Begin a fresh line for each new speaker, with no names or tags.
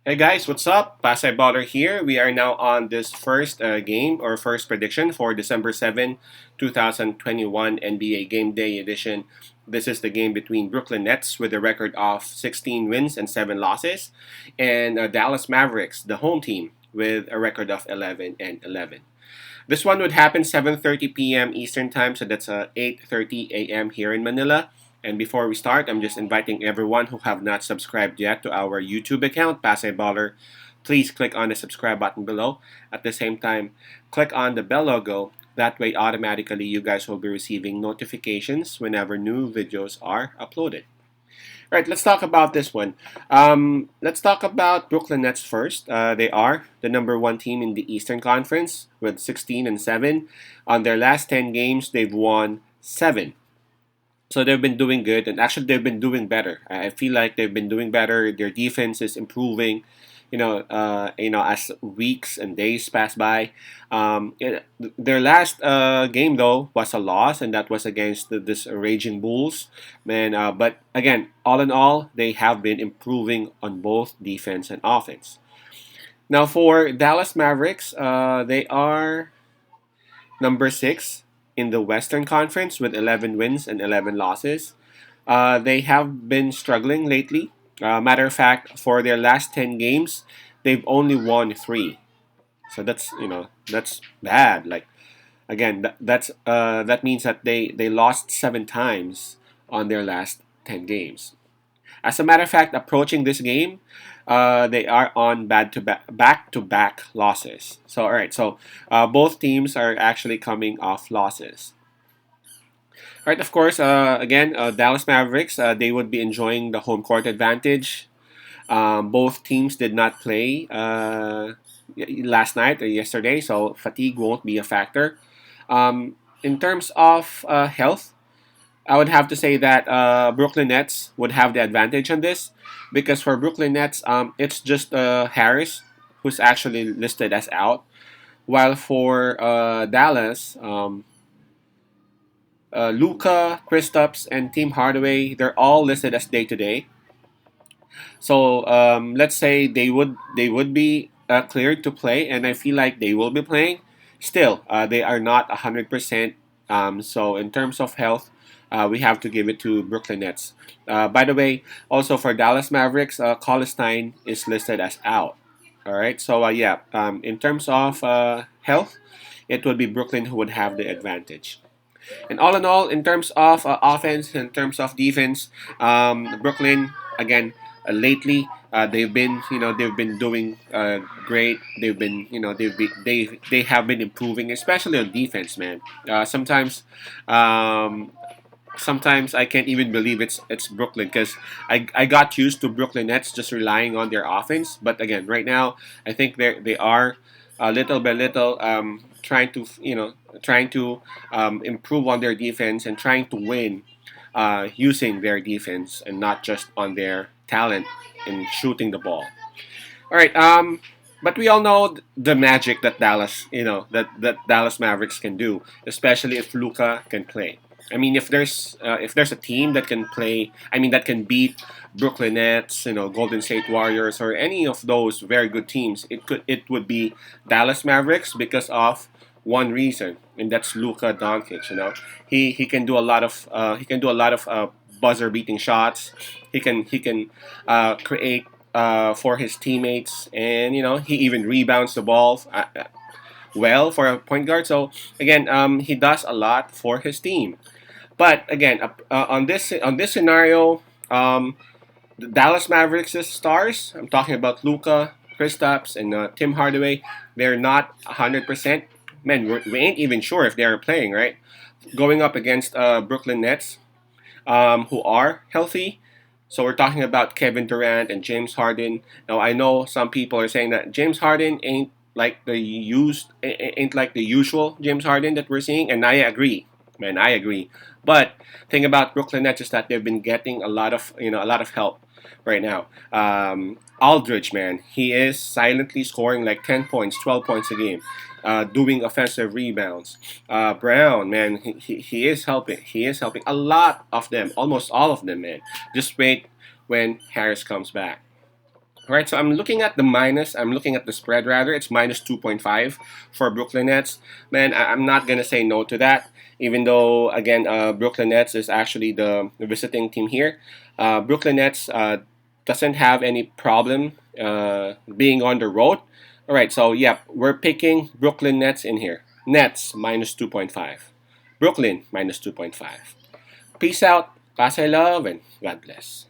Hey guys, what's up? Pasay Baller here. We are now on this first game or first prediction for December 7, 2021 NBA Game Day edition. This is the game between Brooklyn Nets with a record of 16 wins and 7 losses, and Dallas Mavericks, the home team, with a record of 11 and 11. This one would happen 7:30 p.m. Eastern Time, so that's 8:30 a.m. here in Manila. And before we start, I'm just inviting everyone who have not subscribed yet to our YouTube account, Pasay Baller. Please click on the subscribe button below. At the same time, click on the bell logo. That way, automatically, you guys will be receiving notifications whenever new videos are uploaded. All right, let's talk about this one. Let's talk about Brooklyn Nets first. They are the number one team in the Eastern Conference with 16 and 7. On their last 10 games, they've won 7. So they've been doing good, and actually they've been doing better. I feel like they've been doing better. Their defense is improving. As weeks and days pass by. Their last game though was a loss, and that was against this Raging Bulls. Man, but again, all in all, they have been improving on both defense and offense. Now for Dallas Mavericks, they are number six in the Western Conference with 11 wins and 11 losses. They have been struggling lately. Matter of fact, for their last 10 games, they've only won three. So that's bad. Like again, that means that they lost 7 times on their last 10 games. As a matter of fact, approaching this game, they are on back to back losses. So all right, so both teams are actually coming off losses. All right, of course, again, Dallas Mavericks, they would be enjoying the home court advantage. Both teams did not play last night or yesterday, so fatigue won't be a factor. In terms of health, I would have to say that Brooklyn Nets would have the advantage on this because for Brooklyn Nets, it's just Harris who's actually listed as out, while for Dallas, Luca, Kristaps, and Team Hardaway, they're all listed as day to day. So let's say they would be cleared to play, and I feel like they will be playing. Still, they are not 100%. So in terms of health, we have to give it to Brooklyn Nets. By the way, also for Dallas Mavericks, Colestein is listed as out. All right. So yeah, in terms of health, it would be Brooklyn who would have the advantage. And all in all, in terms of offense, in terms of defense, Brooklyn again lately they've been doing great. They have been improving, especially on defense, man. Sometimes I can't even believe it's Brooklyn because I got used to Brooklyn Nets just relying on their offense. But again, right now I think they are little by little trying to improve on their defense and trying to win using their defense and not just on their talent in shooting the ball. All right. But we all know the magic that that Dallas Mavericks can do, especially if Luca can play. I mean, if there's a team that can play, I mean that can beat Brooklyn Nets, Golden State Warriors, or any of those very good teams, it would be Dallas Mavericks because of one reason, and that's Luka Doncic. He can do a lot of buzzer beating shots. He can create for his teammates, and he even rebounds the ball well for a point guard. So again, he does a lot for his team. But again, on this scenario, the Dallas Mavericks' stars. I'm talking about Luka, Kristaps, and Tim Hardaway. They're not 100%. Man, we ain't even sure if they're playing, right? Going up against Brooklyn Nets, who are healthy. So we're talking about Kevin Durant and James Harden. Now I know some people are saying that James Harden ain't like the usual James Harden that we're seeing, and I agree, man, I agree. But thing about Brooklyn Nets is that they've been getting a lot of help right now. Aldridge, man, he is silently scoring like 10 points, 12 points a game, doing offensive rebounds. Brown, man, he is helping. He is helping a lot of them, almost all of them, man. Just wait when Harris comes back. All right, so I'm looking at the minus. I'm looking at the spread rather. It's minus 2.5 for Brooklyn Nets. Man, I'm not gonna say no to that. Even though again, Brooklyn Nets is actually the visiting team here. Brooklyn Nets doesn't have any problem being on the road. All right, so yeah, we're picking Brooklyn Nets in here. Nets minus 2.5. Brooklyn minus 2.5. Peace out. Pass I love and God bless.